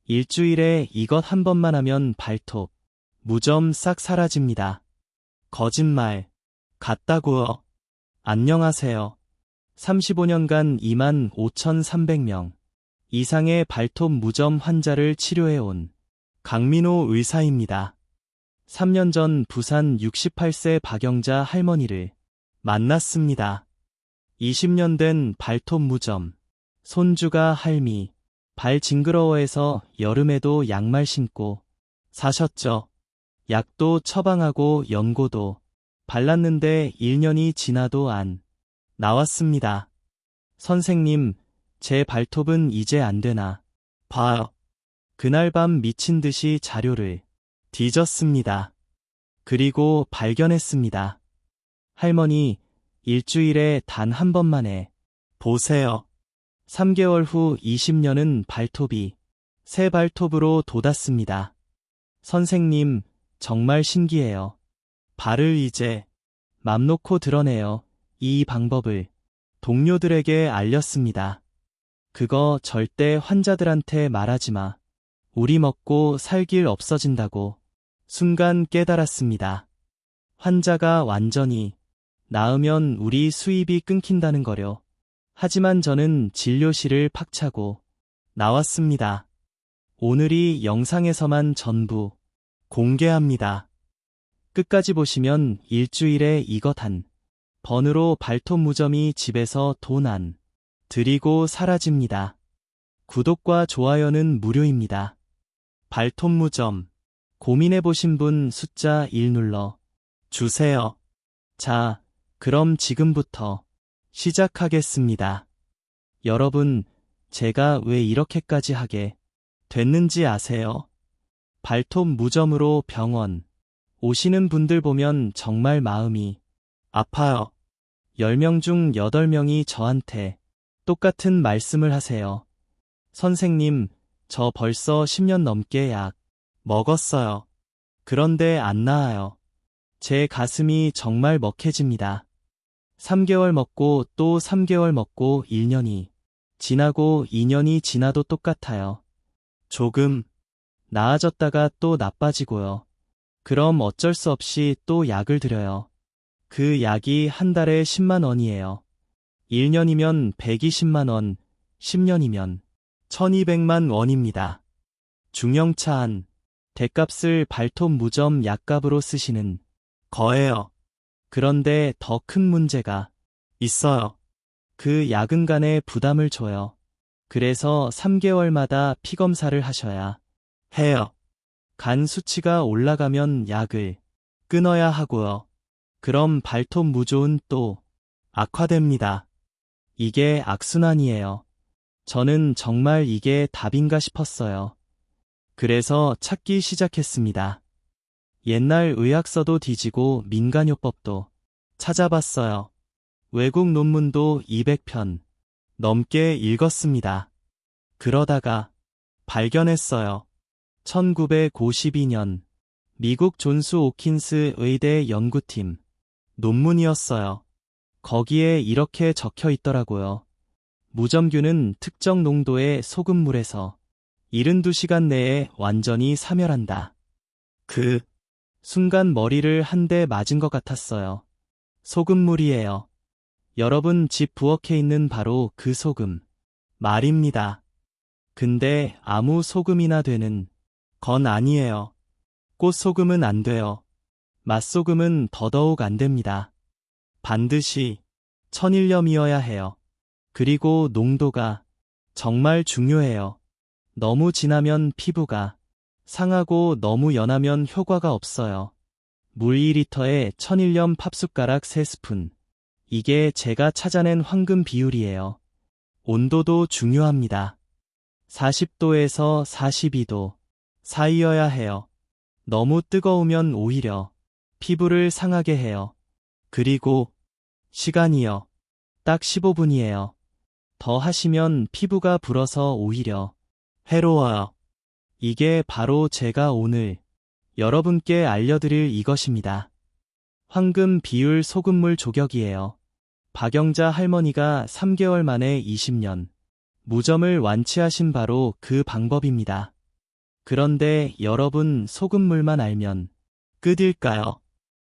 일주일에 이것 한 번만 하면 발톱, 무좀 싹 사라집니다. 거짓말. 같다고요. 안녕하세요. 35년간 25,300명 이상의 발톱 무좀 환자를 치료해온 강민호 의사입니다. 3년 전 부산 68세 박영자 할머니를 만났습니다. 20년 된 발톱 무좀. 손주가 할미, 발 징그러워해서 여름에도 양말 신고 사셨죠. 약도 처방하고 연고도 발랐는데 1년이 지나도 안 나왔습니다. 선생님, 제 발톱은 이제 안 되나 봐요. 그날 밤 미친 듯이 자료를 뒤졌습니다. 그리고 발견했습니다. 할머니, 일주일에 단 한 번만에 보세요. 3개월 후 20년은 발톱이 새 발톱으로 돋았습니다. 선생님, 정말 신기해요. 발을 이제 맘 놓고 드러내요. 이 방법을 동료들에게 알렸습니다. 그거 절대 환자들한테 말하지 마. 우리 먹고 살 길 없어진다고 순간 깨달았습니다. 환자가 완전히 나으면 우리 수입이 끊긴다는 거려. 하지만 저는 진료실을 팍 차고 나왔습니다. 오늘이 영상에서만 전부 공개합니다. 끝까지 보시면 일주일에 이것 한 번으로 발톱 무좀이 집에서 돈 안 들이고 사라집니다. 구독과 좋아요는 무료입니다. 발톱 무좀 고민해보신 분 숫자 1 눌러 주세요. 자, 그럼 지금부터 시작하겠습니다. 여러분, 제가 왜 이렇게까지 하게 됐는지 아세요? 발톱 무좀으로 병원 오시는 분들 보면 정말 마음이 아파요. 10명 중 8명이 저한테 똑같은 말씀을 하세요. 선생님, 저 벌써 10년 넘게 약 먹었어요. 그런데 안 나아요. 제 가슴이 정말 먹해집니다. 3개월 먹고 또 3개월 먹고 1년이 지나고 2년이 지나도 똑같아요. 조금 나아졌다가 또 나빠지고요. 그럼 어쩔 수 없이 또 약을 드려요. 그 약이 한 달에 10만 원이에요. 1년이면 120만 원, 10년이면 1200만 원입니다. 중형차한 대값을 발톱 무좀 약값으로 쓰시는 거예요. 그런데 더 큰 문제가 있어요. 그 야근간에 부담을 줘요. 그래서 3개월마다 피검사를 하셔야 해요. 간 수치가 올라가면 약을 끊어야 하고요. 그럼 발톱 무좀은 또 악화됩니다. 이게 악순환이에요. 저는 정말 이게 답인가 싶었어요. 그래서 찾기 시작했습니다. 옛날 의학서도 뒤지고 민간요법도 찾아봤어요. 외국 논문도 200편 넘게 읽었습니다. 그러다가 발견했어요. 1952년 미국 존스 홉킨스 의대 연구팀 논문이었어요. 거기에 이렇게 적혀 있더라고요. 무좀균은 특정 농도의 소금물에서 72시간 내에 완전히 사멸한다. 그 순간 머리를 한 대 맞은 것 같았어요. 소금물이에요. 여러분 집 부엌에 있는 바로 그 소금 말입니다. 근데 아무 소금이나 되는 건 아니에요. 꽃소금은 안 돼요. 맛소금은 더더욱 안 됩니다. 반드시 천일염이어야 해요. 그리고 농도가 정말 중요해요. 너무 진하면 피부가 상하고 너무 연하면 효과가 없어요. 물 2리터에 천일염 팝숟가락 3스푼. 이게 제가 찾아낸 황금 비율이에요. 온도도 중요합니다. 40도에서 42도 사이여야 해요. 너무 뜨거우면 오히려 피부를 상하게 해요. 그리고 시간이요. 딱 15분이에요. 더 하시면 피부가 불어서 오히려 해로워요. 이게 바로 제가 오늘 여러분께 알려드릴 이것입니다. 황금 비율 소금물 조격이에요. 박영자 할머니가 3개월 만에 20년 무좀을 완치하신 바로 그 방법입니다. 그런데 여러분 소금물만 알면 끝일까요?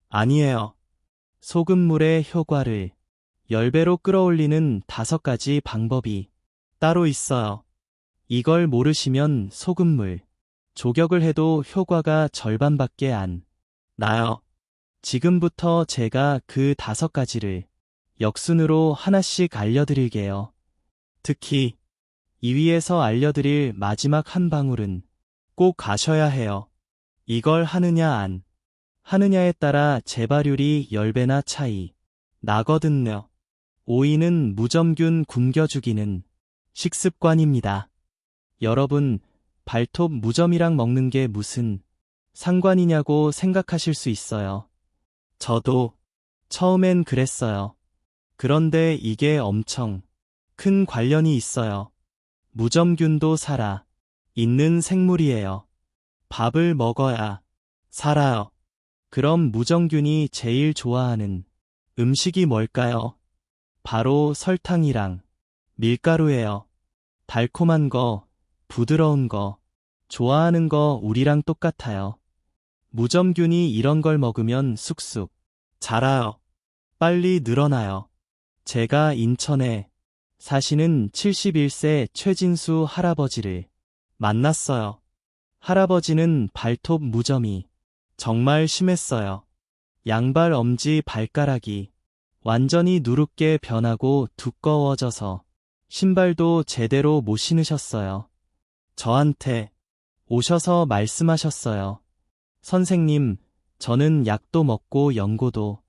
아니에요. 소금물의 효과를 10배로 끌어올리는 5가지 방법이 따로 있어요. 이걸 모르시면 소금물, 조격을 해도 효과가 절반밖에 안 나요. 지금부터 제가 그 5가지를 역순으로 하나씩 알려드릴게요. 특히 이 위에서 알려드릴 마지막 한 방울은 꼭 가셔야 해요. 이걸 하느냐 안 하느냐에 따라 재발률이 10배나 차이 나거든요. 오이는 무점균 굶겨 죽이는 식습관입니다. 여러분, 발톱 무점이랑 먹는 게 무슨 상관이냐고 생각하실 수 있어요. 저도 처음엔 그랬어요. 그런데 이게 엄청 큰 관련이 있어요. 무점균도 살아 있는 생물이에요. 밥을 먹어야 살아요. 그럼 무점균이 제일 좋아하는 음식이 뭘까요? 바로 설탕이랑 밀가루예요. 달콤한 거, 부드러운 거, 좋아하는 거 우리랑 똑같아요. 무점균이 이런 걸 먹으면 쑥쑥 자라요. 빨리 늘어나요. 제가 인천에 사시는 71세 최진수 할아버지를 만났어요. 할아버지는 발톱 무점이 정말 심했어요. 양발 엄지 발가락이 완전히 누렇게 변하고 두꺼워져서 신발도 제대로 못 신으셨어요. 저한테 오셔서 말씀하셨어요. 선생님, 저는 약도 먹고 연고도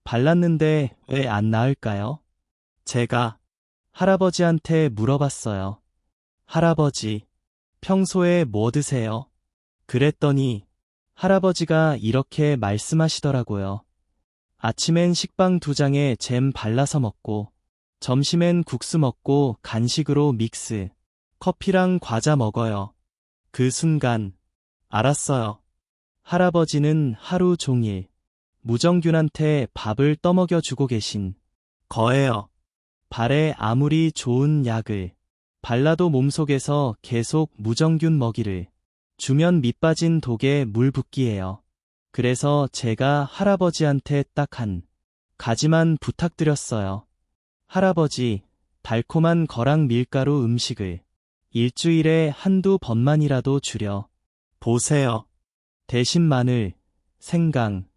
발랐는데 왜 안 나을까요? 제가 할아버지한테 물어봤어요. 할아버지, 평소에 뭐 드세요? 그랬더니 할아버지가 이렇게 말씀하시더라고요. 아침엔 식빵 2장에 잼 발라서 먹고, 점심엔 국수 먹고 간식으로 믹스, 커피랑 과자 먹어요. 그 순간 알았어요. 할아버지는 하루 종일 무점균한테 밥을 떠먹여 주고 계신 거예요. 발에 아무리 좋은 약을 발라도 몸속에서 계속 무점균 먹이를 주면 밑빠진 독에 물 붓기예요. 그래서 제가 할아버지한테 딱 한 가지만 부탁드렸어요. 할아버지, 달콤한 거랑 밀가루 음식을 일주일에 한두 번만이라도 줄여 보세요. 대신 마늘, 생강,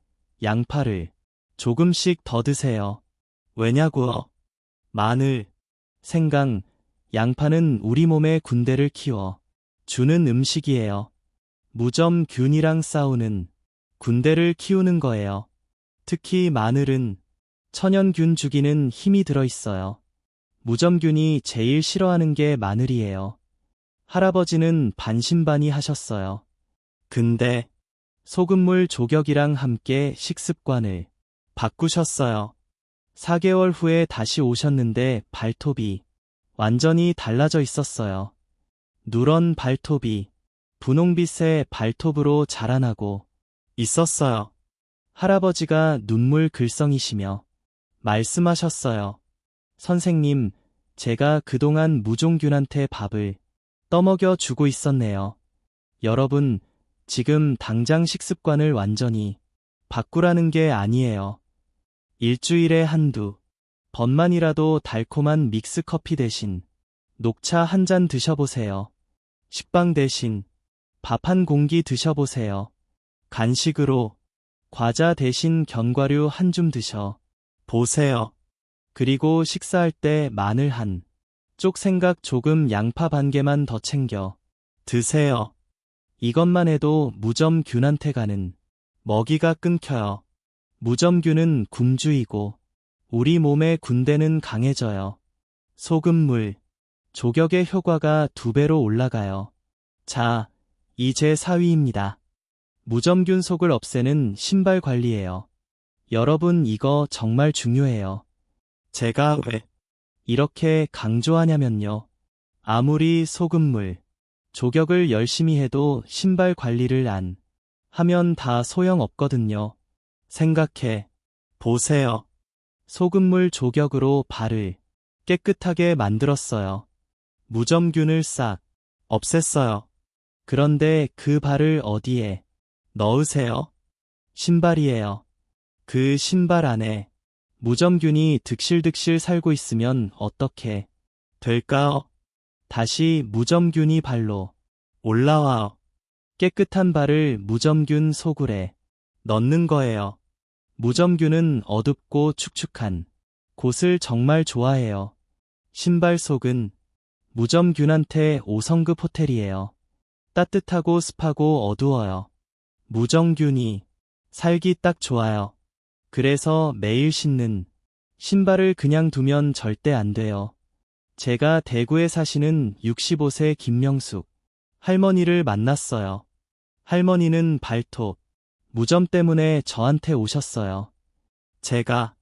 양파를 조금씩 더 드세요. 왜냐고요? 마늘, 생강, 양파는 우리 몸의 군대를 키워 주는 음식이에요. 무점균이랑 싸우는 군대를 키우는 거예요. 특히 마늘은 천연균 죽이는 힘이 들어있어요. 무점균이 제일 싫어하는 게 마늘이에요. 할아버지는 반신반의 하셨어요. 근데 소금물 조격이랑 함께 식습관을 바꾸셨어요. 4개월 후에 다시 오셨는데 발톱이 완전히 달라져 있었어요. 누런 발톱이 분홍빛의 발톱으로 자라나고 있었어요. 할아버지가 눈물 글썽이시며 말씀하셨어요. 선생님, 제가 그동안 무종균한테 밥을 떠먹여 주고 있었네요. 여러분, 지금 당장 식습관을 완전히 바꾸라는 게 아니에요. 일주일에 한두 번만이라도 달콤한 믹스커피 대신 녹차 한 잔 드셔보세요. 식빵 대신 밥 한 공기 드셔보세요. 간식으로 과자 대신 견과류 한 줌 드셔 보세요. 그리고 식사할 때 마늘 한 쪽 생각 조금 양파 반 개만 더 챙겨 드세요. 이것만 해도 무점균한테 가는 먹이가 끊겨요. 무점균은 굶주이고 우리 몸의 군대는 강해져요. 소금물, 조격의 효과가 2배로 올라가요. 자, 이제 4위입니다. 무점균 속을 없애는 신발 관리예요. 여러분 이거 정말 중요해요. 제가 왜 이렇게 강조하냐면요. 아무리 소금물, 조격을 열심히 해도 신발 관리를 안 하면 다 소용없거든요. 생각해 보세요. 소금물 조격으로 발을 깨끗하게 만들었어요. 무점균을 싹 없앴어요. 그런데 그 발을 어디에 넣으세요? 신발이에요. 그 신발 안에 무점균이 득실득실 살고 있으면 어떻게 될까요? 다시 무점균이 발로 올라와요. 깨끗한 발을 무점균 소굴에 넣는 거예요. 무점균은 어둡고 축축한 곳을 정말 좋아해요. 신발 속은 무점균한테 5성급 호텔이에요. 따뜻하고 습하고 어두워요. 무점균이 살기 딱 좋아요. 그래서 매일 신는 신발을 그냥 두면 절대 안 돼요. 제가 대구에 사시는 65세 김명숙 할머니를 만났어요. 할머니는 발톱, 무점 때문에 저한테 오셨어요. 제가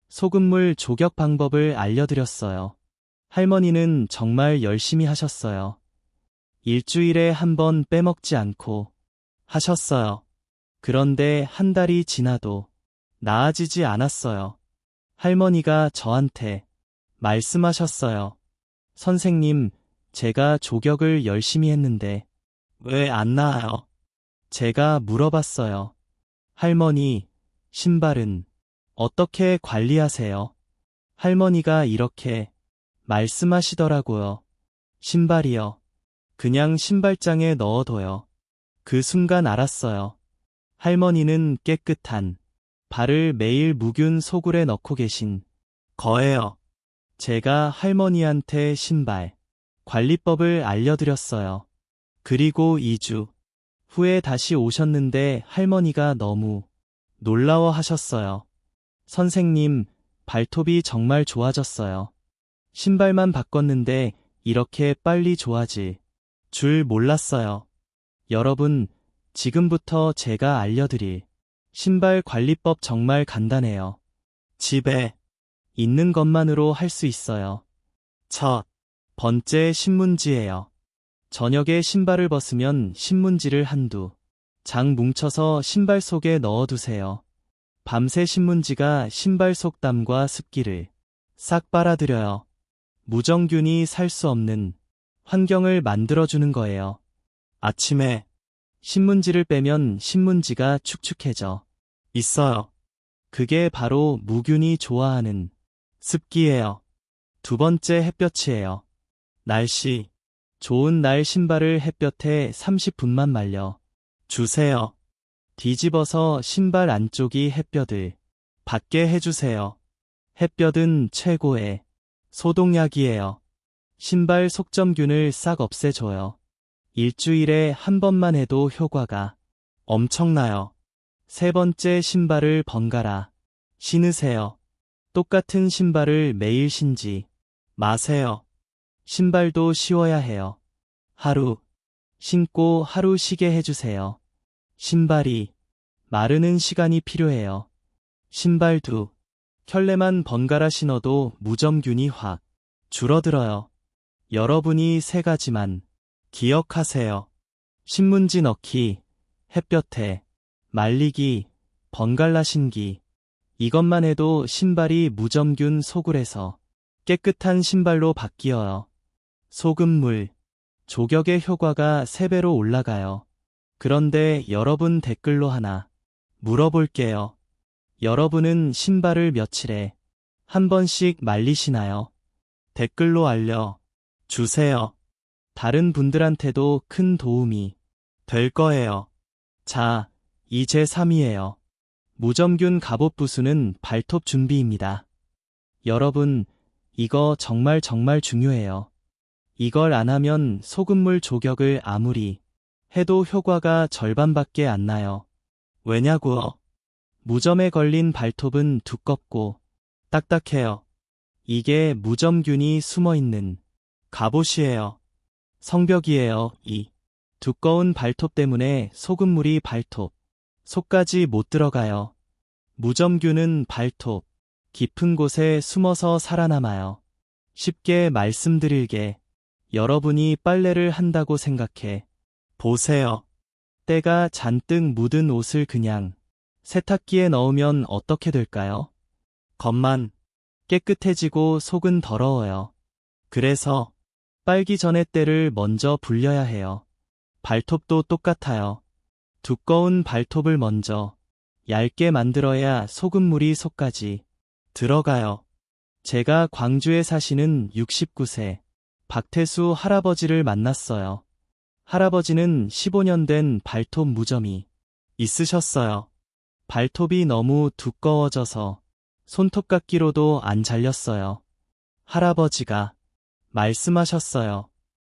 소금물 조격 방법을 알려드렸어요. 할머니는 정말 열심히 하셨어요. 일주일에 한 번 빼먹지 않고 하셨어요. 그런데 한 달이 지나도 나아지지 않았어요. 할머니가 저한테 말씀하셨어요. 선생님, 제가 조격을 열심히 했는데 왜 안 나아요? 제가 물어봤어요. 할머니, 신발은 어떻게 관리하세요? 할머니가 이렇게 말씀하시더라고요. 신발이요. 그냥 신발장에 넣어둬요. 그 순간 알았어요. 할머니는 깨끗한 발을 매일 무균 소굴에 넣고 계신 거예요. 제가 할머니한테 신발 관리법을 알려드렸어요. 그리고 2주 후에 다시 오셨는데 할머니가 너무 놀라워 하셨어요. 선생님, 발톱이 정말 좋아졌어요. 신발만 바꿨는데 이렇게 빨리 좋아질 줄 몰랐어요. 여러분, 지금부터 제가 알려드릴 신발 관리법 정말 간단해요. 집에 있는 것만으로 할 수 있어요. 첫 번째 신문지예요. 저녁에 신발을 벗으면 신문지를 한두 장 뭉쳐서 신발 속에 넣어두세요. 밤새 신문지가 신발 속 땀과 습기를 싹 빨아들여요. 무정균이 살 수 없는 환경을 만들어주는 거예요. 아침에 신문지를 빼면 신문지가 축축해져 있어요. 그게 바로 무균이 좋아하는 습기예요. 두 번째 햇볕이에요. 날씨 좋은 날 신발을 햇볕에 30분만 말려 주세요. 뒤집어서 신발 안쪽이 햇볕을 받게 해주세요. 햇볕은 최고의 소독약이에요. 신발 속점균을 싹 없애줘요. 일주일에 한 번만 해도 효과가 엄청나요. 세 번째 신발을 번갈아 신으세요. 똑같은 신발을 매일 신지 마세요. 신발도 쉬어야 해요. 하루 신고 하루 쉬게 해주세요. 신발이 마르는 시간이 필요해요. 신발 두 켤레만 번갈아 신어도 무점균이 확 줄어들어요. 여러분이 세 가지만 기억하세요. 신문지 넣기, 햇볕에 말리기, 번갈아 신기. 이것만 해도 신발이 무점균 소굴에서 깨끗한 신발로 바뀌어요. 소금물, 조격의 효과가 3배로 올라가요. 그런데 여러분 댓글로 하나 물어볼게요. 여러분은 신발을 며칠에 한 번씩 말리시나요? 댓글로 알려 주세요. 다른 분들한테도 큰 도움이 될 거예요. 자, 이제 3위예요. 무점균 갑옷 부수는 발톱 준비입니다. 여러분, 이거 정말 중요해요. 이걸 안 하면 소금물 조격을 아무리 해도 효과가 절반밖에 안 나요. 왜냐고요? 무점에 걸린 발톱은 두껍고 딱딱해요. 이게 무점균이 숨어있는 갑옷이에요. 성벽이에요. 이 두꺼운 발톱 때문에 소금물이 발톱 속까지 못 들어가요. 무점균은 발톱 깊은 곳에 숨어서 살아남아요. 쉽게 말씀드릴게, 여러분이 빨래를 한다고 생각해 보세요. 때가 잔뜩 묻은 옷을 그냥 세탁기에 넣으면 어떻게 될까요? 겉만 깨끗해지고 속은 더러워요. 그래서 빨기 전에 때를 먼저 불려야 해요. 발톱도 똑같아요. 두꺼운 발톱을 먼저 얇게 만들어야 소금물이 속까지 들어가요. 제가 광주에 사시는 69세 박태수 할아버지를 만났어요. 할아버지는 15년 된 발톱 무좀이 있으셨어요. 발톱이 너무 두꺼워져서 손톱깎이로도 안 잘렸어요. 할아버지가 말씀하셨어요.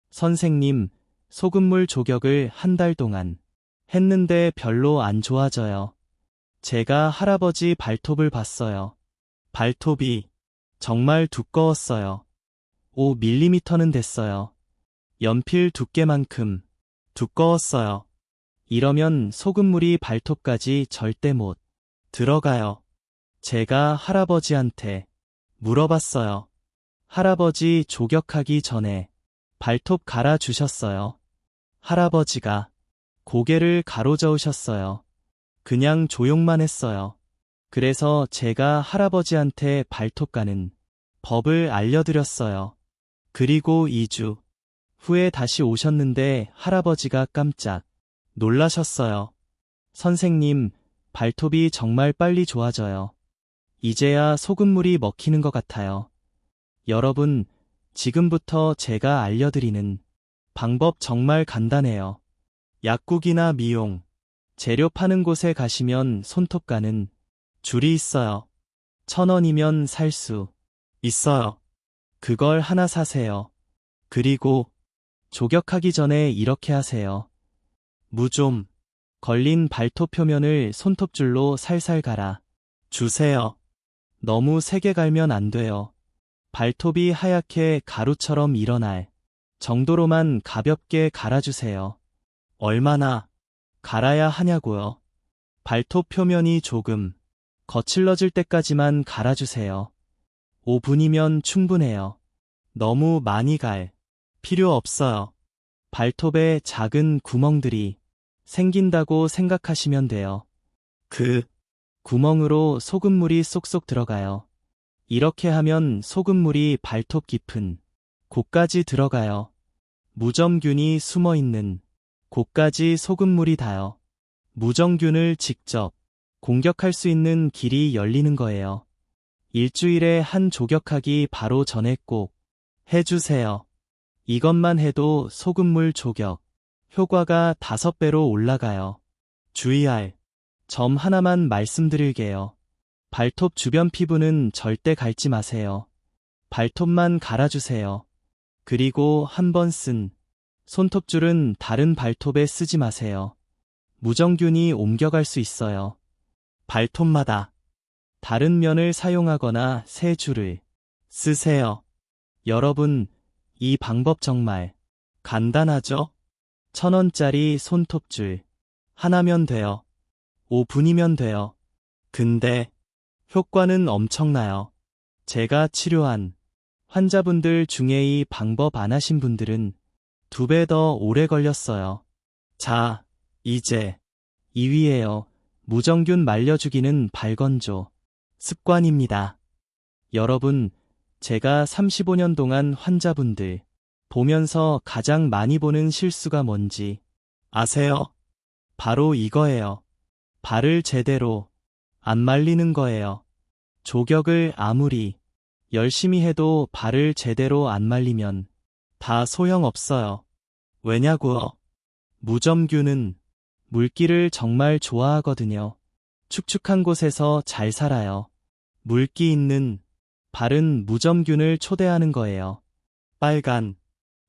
선생님, 소금물 조격을 한 달 동안 했는데 별로 안 좋아져요. 제가 할아버지 발톱을 봤어요. 발톱이 정말 두꺼웠어요. 5mm는 됐어요. 연필 두께만큼 두꺼웠어요. 이러면 소금물이 발톱까지 절대 못 들어가요. 제가 할아버지한테 물어봤어요. 할아버지 조격하기 전에 발톱 갈아주셨어요. 할아버지가 고개를 가로저으셨어요. 그냥 조용만 했어요. 그래서 제가 할아버지한테 발톱 가는 법을 알려드렸어요. 그리고 2주 후에 다시 오셨는데 할아버지가 깜짝 놀라셨어요. 선생님, 발톱이 정말 빨리 좋아져요. 이제야 소금물이 먹히는 것 같아요. 여러분, 지금부터 제가 알려드리는 방법 정말 간단해요. 약국이나 미용, 재료 파는 곳에 가시면 손톱 가는 줄이 있어요. 1,000원이면 살 수 있어요. 그걸 하나 사세요. 그리고 조격하기 전에 이렇게 하세요. 무 좀 걸린 발톱 표면을 손톱줄로 살살 갈아 주세요. 너무 세게 갈면 안 돼요. 발톱이 하얗게 가루처럼 일어날 정도로만 가볍게 갈아주세요. 얼마나 갈아야 하냐고요? 발톱 표면이 조금 거칠러질 때까지만 갈아주세요. 5분이면 충분해요. 너무 많이 갈 필요 없어요. 발톱에 작은 구멍들이 생긴다고 생각하시면 돼요. 그 구멍으로 소금물이 쏙쏙 들어가요. 이렇게 하면 소금물이 발톱 깊은 곳까지 들어가요. 무점균이 숨어있는 곳까지 소금물이 닿아요. 무정균을 직접 공격할 수 있는 길이 열리는 거예요. 일주일에 한 조격하기 바로 전에 꼭 해주세요. 이것만 해도 소금물 조격 효과가 5배로 올라가요. 주의할 점 하나만 말씀드릴게요. 발톱 주변 피부는 절대 갈지 마세요. 발톱만 갈아주세요. 그리고 한 번 쓴 손톱줄은 다른 발톱에 쓰지 마세요. 무정균이 옮겨갈 수 있어요. 발톱마다 다른 면을 사용하거나 새 줄을 쓰세요. 여러분, 이 방법 정말 간단하죠? 1,000원짜리 손톱줄 하나면 돼요. 5분이면 돼요. 근데 효과는 엄청나요. 제가 치료한 환자분들 중에 이 방법 안 하신 분들은 2배 더 오래 걸렸어요. 자, 이제 2위예요. 무정균 말려주기는 발건조 습관입니다. 여러분, 제가 35년 동안 환자분들 보면서 가장 많이 보는 실수가 뭔지 아세요? 바로 이거예요. 발을 제대로 안 말리는 거예요. 조격을 아무리 열심히 해도 발을 제대로 안 말리면 다 소용없어요. 왜냐고요? 무점균은 물기를 정말 좋아하거든요. 축축한 곳에서 잘 살아요. 물기 있는 발은 무점균을 초대하는 거예요. 빨간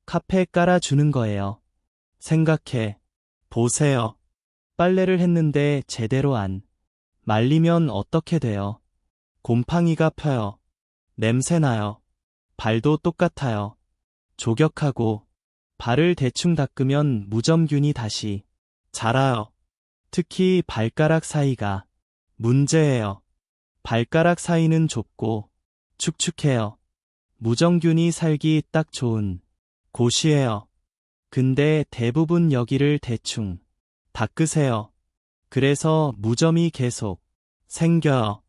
카페 깔아주는 거예요. 생각해 보세요. 빨래를 했는데 제대로 안 말리면 어떻게 돼요? 곰팡이가 펴요. 냄새나요. 발도 똑같아요. 조격하고 발을 대충 닦으면 무점균이 다시 자라요. 특히 발가락 사이가 문제예요. 발가락 사이는 좁고 축축해요. 무정균이 살기 딱 좋은 곳이에요. 근데 대부분 여기를 대충 닦으세요. 그래서 무점이 계속 생겨요.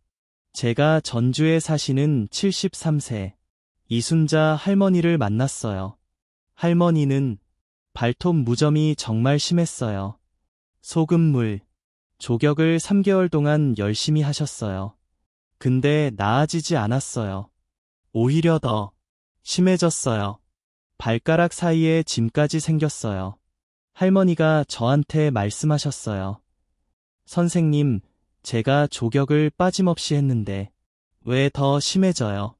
제가 전주에 사시는 73세 이순자 할머니를 만났어요. 할머니는 발톱 무좀이 정말 심했어요. 소금물, 조격을 3개월 동안 열심히 하셨어요. 근데 나아지지 않았어요. 오히려 더 심해졌어요. 발가락 사이에 짐까지 생겼어요. 할머니가 저한테 말씀하셨어요. 선생님, 제가 조격을 빠짐없이 했는데 왜 더 심해져요?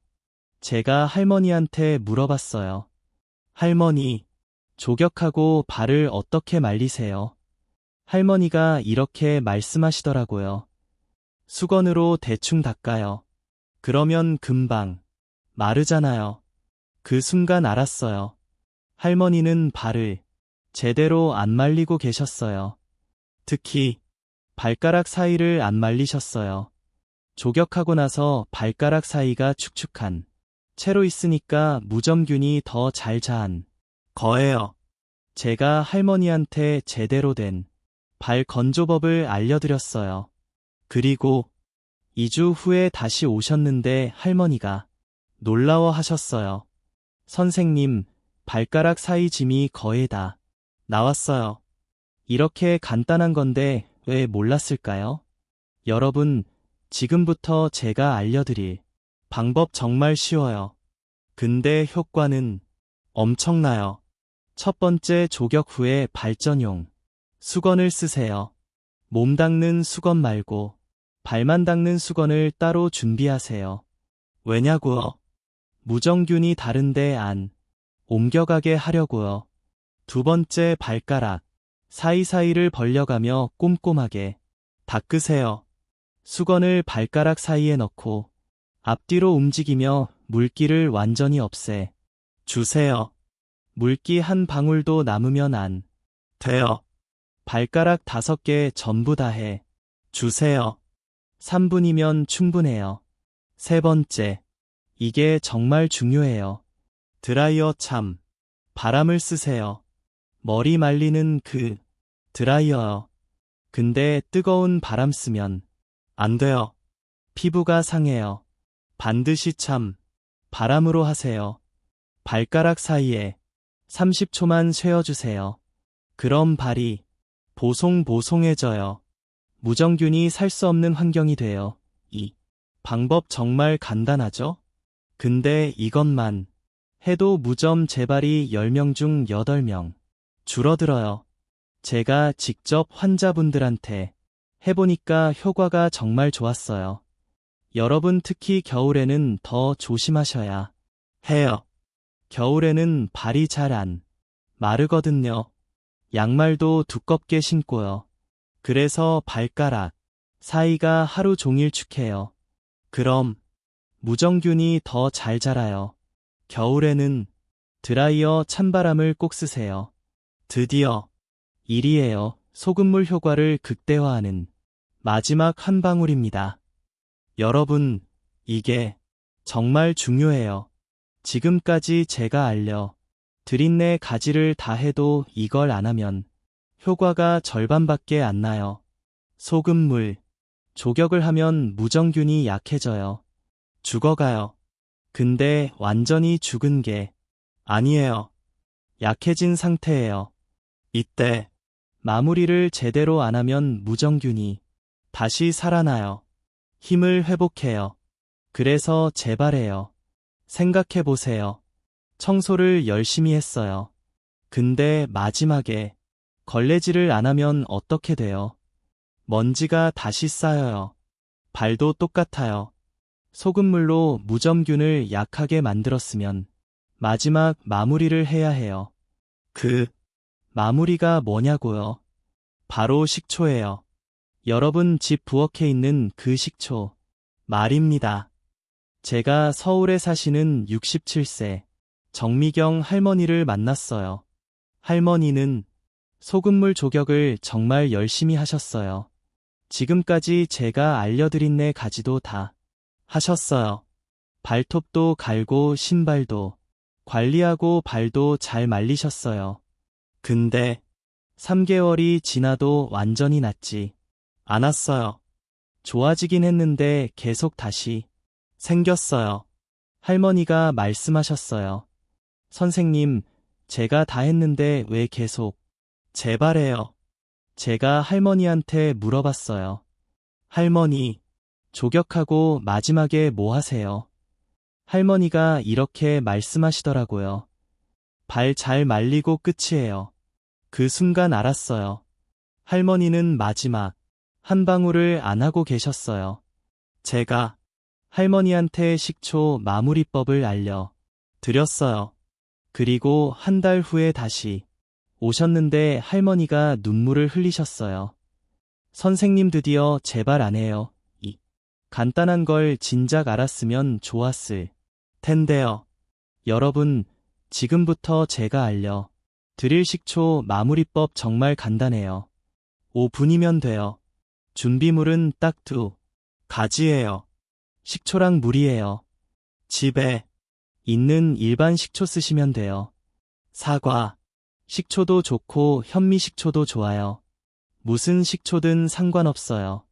제가 할머니한테 물어봤어요. 할머니, 조격하고 발을 어떻게 말리세요? 할머니가 이렇게 말씀하시더라고요. 수건으로 대충 닦아요. 그러면 금방 마르잖아요. 그 순간 알았어요. 할머니는 발을 제대로 안 말리고 계셨어요. 특히 발가락 사이를 안 말리셨어요. 조격하고 나서 발가락 사이가 축축한 채로 있으니까 무좀균이 더 잘 자란 거예요. 제가 할머니한테 제대로 된 발 건조법을 알려드렸어요. 그리고 2주 후에 다시 오셨는데 할머니가 놀라워 하셨어요. 선생님, 발가락 사이 짐이 거의 다 나왔어요. 이렇게 간단한 건데 왜 몰랐을까요? 여러분, 지금부터 제가 알려드릴 방법 정말 쉬워요. 근데 효과는 엄청나요. 첫 번째, 조격 후에 발 전용 수건을 쓰세요. 몸 닦는 수건 말고 발만 닦는 수건을 따로 준비하세요. 왜냐고요? 무좀균이 다른데 안 옮겨가게 하려고요. 두 번째, 발가락 사이사이를 벌려가며 꼼꼼하게 닦으세요. 수건을 발가락 사이에 넣고 앞뒤로 움직이며 물기를 완전히 없애 주세요. 물기 한 방울도 남으면 안 돼요. 발가락 5개 전부 다 해 주세요. 3분이면 충분해요. 세 번째, 이게 정말 중요해요. 드라이어 참 바람을 쓰세요. 머리 말리는 그 드라이어요. 근데 뜨거운 바람 쓰면 안 돼요. 피부가 상해요. 반드시 참 바람으로 하세요. 발가락 사이에 30초만 쇠어주세요. 그럼 발이 보송보송해져요. 무좀균이 살 수 없는 환경이 돼요. 이 방법 정말 간단하죠? 근데 이것만 해도 무좀 재발이 10명 중 8명 줄어들어요. 제가 직접 환자분들한테 해보니까 효과가 정말 좋았어요. 여러분, 특히 겨울에는 더 조심하셔야 해요. 겨울에는 발이 잘 안 마르거든요. 양말도 두껍게 신고요. 그래서 발가락 사이가 하루 종일 축해요. 그럼 무좀균이 더 잘 자라요. 겨울에는 드라이어 찬바람을 꼭 쓰세요. 드디어 일이에요. 소금물 효과를 극대화하는 마지막 한 방울입니다. 여러분, 이게 정말 중요해요. 지금까지 제가 알려 드린 4가지를 다 해도 이걸 안 하면 효과가 절반밖에 안 나요. 소금물, 조격을 하면 무좀균이 약해져요. 죽어가요. 근데 완전히 죽은 게 아니에요. 약해진 상태예요. 이때 마무리를 제대로 안 하면 무좀균이 다시 살아나요. 힘을 회복해요. 그래서 재발해요. 생각해보세요. 청소를 열심히 했어요. 근데 마지막에 걸레질을 안 하면 어떻게 돼요? 먼지가 다시 쌓여요. 발도 똑같아요. 소금물로 무좀균을 약하게 만들었으면 마지막 마무리를 해야 해요. 그 마무리가 뭐냐고요? 바로 식초예요. 여러분 집 부엌에 있는 그 식초 말입니다. 제가 서울에 사시는 67세 정미경 할머니를 만났어요. 할머니는 소금물 조격을 정말 열심히 하셨어요. 지금까지 제가 알려드린 4가지도 다 하셨어요. 발톱도 갈고 신발도 관리하고 발도 잘 말리셨어요. 근데 3개월이 지나도 완전히 낫지 않았어요. 좋아지긴 했는데 계속 다시 생겼어요. 할머니가 말씀하셨어요. 선생님, 제가 다 했는데 왜 계속 재발해요? 제가 할머니한테 물어봤어요. 할머니, 조격하고 마지막에 뭐 하세요? 할머니가 이렇게 말씀하시더라고요. 발 잘 말리고 끝이에요. 그 순간 알았어요. 할머니는 마지막 한 방울을 안 하고 계셨어요. 제가 할머니한테 식초 마무리법을 알려 드렸어요. 그리고 한 달 후에 다시 오셨는데 할머니가 눈물을 흘리셨어요. 선생님 드디어 재발 안 해요. 이 간단한 걸 진작 알았으면 좋았을 텐데요. 여러분, 지금부터 제가 알려 드릴 식초 마무리법 정말 간단해요. 5분이면 돼요. 준비물은 딱 2가지예요. 식초랑 물이에요. 집에 있는 일반 식초 쓰시면 돼요. 사과, 식초도 좋고 현미식초도 좋아요. 무슨 식초든 상관없어요.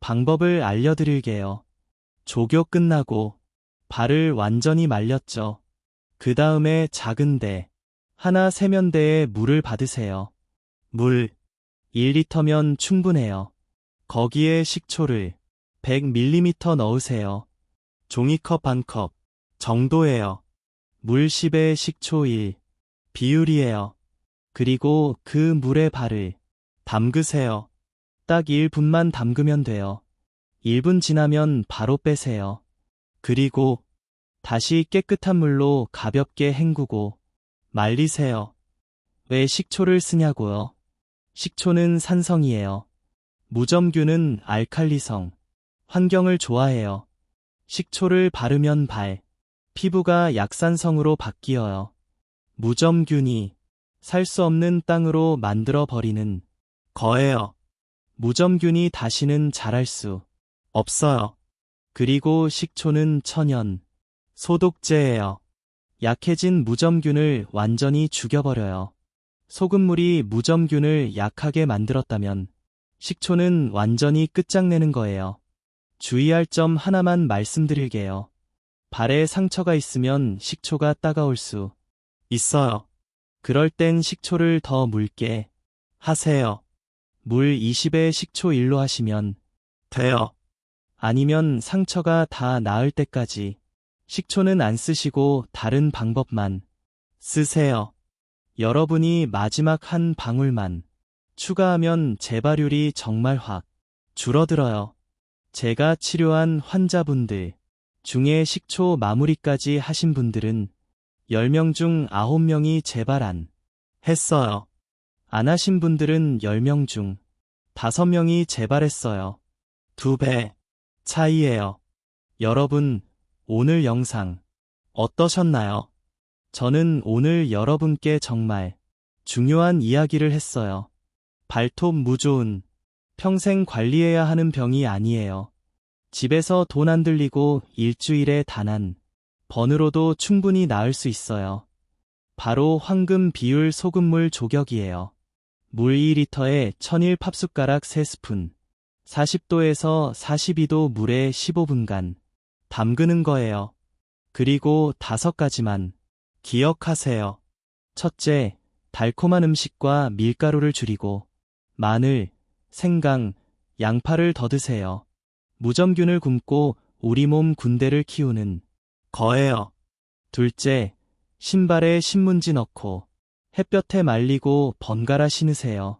방법을 알려드릴게요. 조교 끝나고 발을 완전히 말렸죠. 그 다음에 작은 대, 하나 세면대에 물을 받으세요. 물 1리터면 충분해요. 거기에 식초를 100ml 넣으세요. 종이컵 반컵 정도예요. 물 10에 식초 1 비율이에요. 그리고 그 물에 발을 담그세요. 딱 1분만 담그면 돼요. 1분 지나면 바로 빼세요. 그리고 다시 깨끗한 물로 가볍게 헹구고 말리세요. 왜 식초를 쓰냐고요? 식초는 산성이에요. 무점균은 알칼리성, 환경을 좋아해요. 식초를 바르면 피부가 약산성으로 바뀌어요. 무점균이 살 수 없는 땅으로 만들어 버리는 거예요. 무점균이 다시는 자랄 수 없어요. 그리고 식초는 천연 소독제예요. 약해진 무점균을 완전히 죽여버려요. 소금물이 무점균을 약하게 만들었다면 식초는 완전히 끝장내는 거예요. 주의할 점 하나만 말씀드릴게요. 발에 상처가 있으면 식초가 따가울 수 있어요. 그럴 땐 식초를 더 묽게 하세요. 물 20에 식초 1로 하시면 돼요. 아니면 상처가 다 나을 때까지 식초는 안 쓰시고 다른 방법만 쓰세요. 여러분이 마지막 한 방울만 추가하면 재발률이 정말 확 줄어들어요. 제가 치료한 환자분들 중에 식초 마무리까지 하신 분들은 10명 중 9명이 재발 안 했어요. 안 하신 분들은 10명 중 5명이 재발했어요. 2배 차이예요. 여러분, 오늘 영상 어떠셨나요? 저는 오늘 여러분께 정말 중요한 이야기를 했어요. 발톱 무조은 평생 관리해야 하는 병이 아니에요. 집에서 돈 안 들리고 일주일에 단 한 번으로도 충분히 나을 수 있어요. 바로 황금 비율 소금물 조격이에요. 물 2리터에 천일 팝숟가락 3스푼, 40도에서 42도 물에 15분간 담그는 거예요. 그리고 5가지만 기억하세요. 첫째, 달콤한 음식과 밀가루를 줄이고 마늘, 생강, 양파를 더 드세요. 무점균을 굶고 우리 몸 군대를 키우는 거예요. 둘째, 신발에 신문지 넣고 햇볕에 말리고 번갈아 신으세요.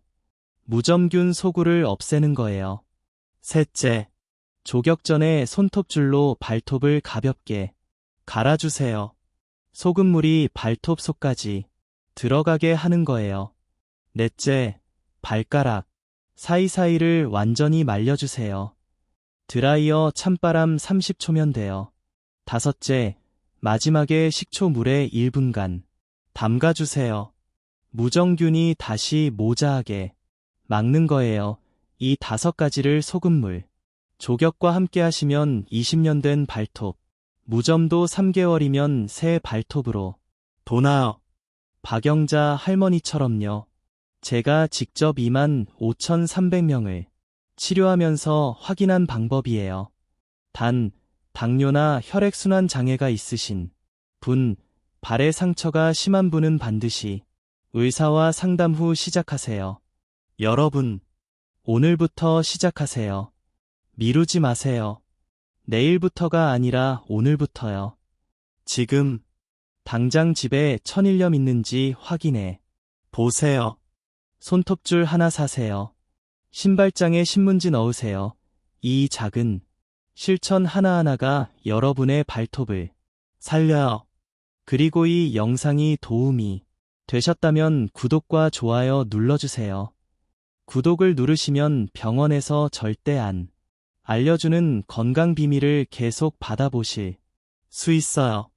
무점균 소구를 없애는 거예요. 셋째, 조격 전에 손톱줄로 발톱을 가볍게 갈아주세요. 소금물이 발톱 속까지 들어가게 하는 거예요. 넷째, 발가락 사이사이를 완전히 말려주세요. 드라이어 찬바람 30초면 돼요. 다섯째, 마지막에 식초물에 1분간 담가주세요. 무정균이 다시 모자하게 막는 거예요. 이 5가지를 소금물, 조격과 함께 하시면 20년 된 발톱, 무점도 3개월이면 새 발톱으로 도나요. 박영자 할머니처럼요. 제가 직접 25,300명을 치료하면서 확인한 방법이에요. 단, 당뇨나 혈액순환 장애가 있으신 분, 발에 상처가 심한 분은 반드시 의사와 상담 후 시작하세요. 여러분, 오늘부터 시작하세요. 미루지 마세요. 내일부터가 아니라 오늘부터요. 지금, 당장 집에 천일염 있는지 확인해 보세요. 손톱줄 하나 사세요. 신발장에 신문지 넣으세요. 이 작은 실천 하나하나가 여러분의 발톱을 살려요. 그리고 이 영상이 도움이 되셨다면 구독과 좋아요 눌러주세요. 구독을 누르시면 병원에서 절대 안 알려주는 건강 비밀을 계속 받아보실 수 있어요.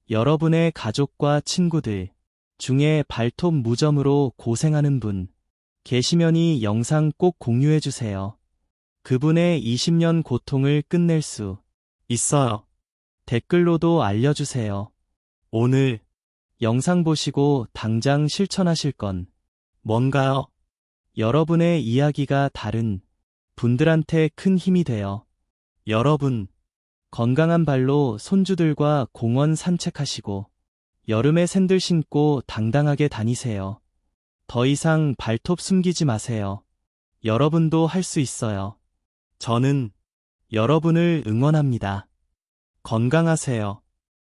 여러분의 가족과 친구들 중에 발톱 무좀으로 고생하는 분 계시면 이 영상 꼭 공유해주세요. 그분의 20년 고통을 끝낼 수 있어요. 댓글로도 알려주세요. 오늘 영상 보시고 당장 실천하실 건 뭔가요? 여러분의 이야기가 다른 분들한테 큰 힘이 돼요. 여러분, 건강한 발로 손주들과 공원 산책하시고 여름에 샌들 신고 당당하게 다니세요. 더 이상 발톱 숨기지 마세요. 여러분도 할 수 있어요. 저는 여러분을 응원합니다. 건강하세요.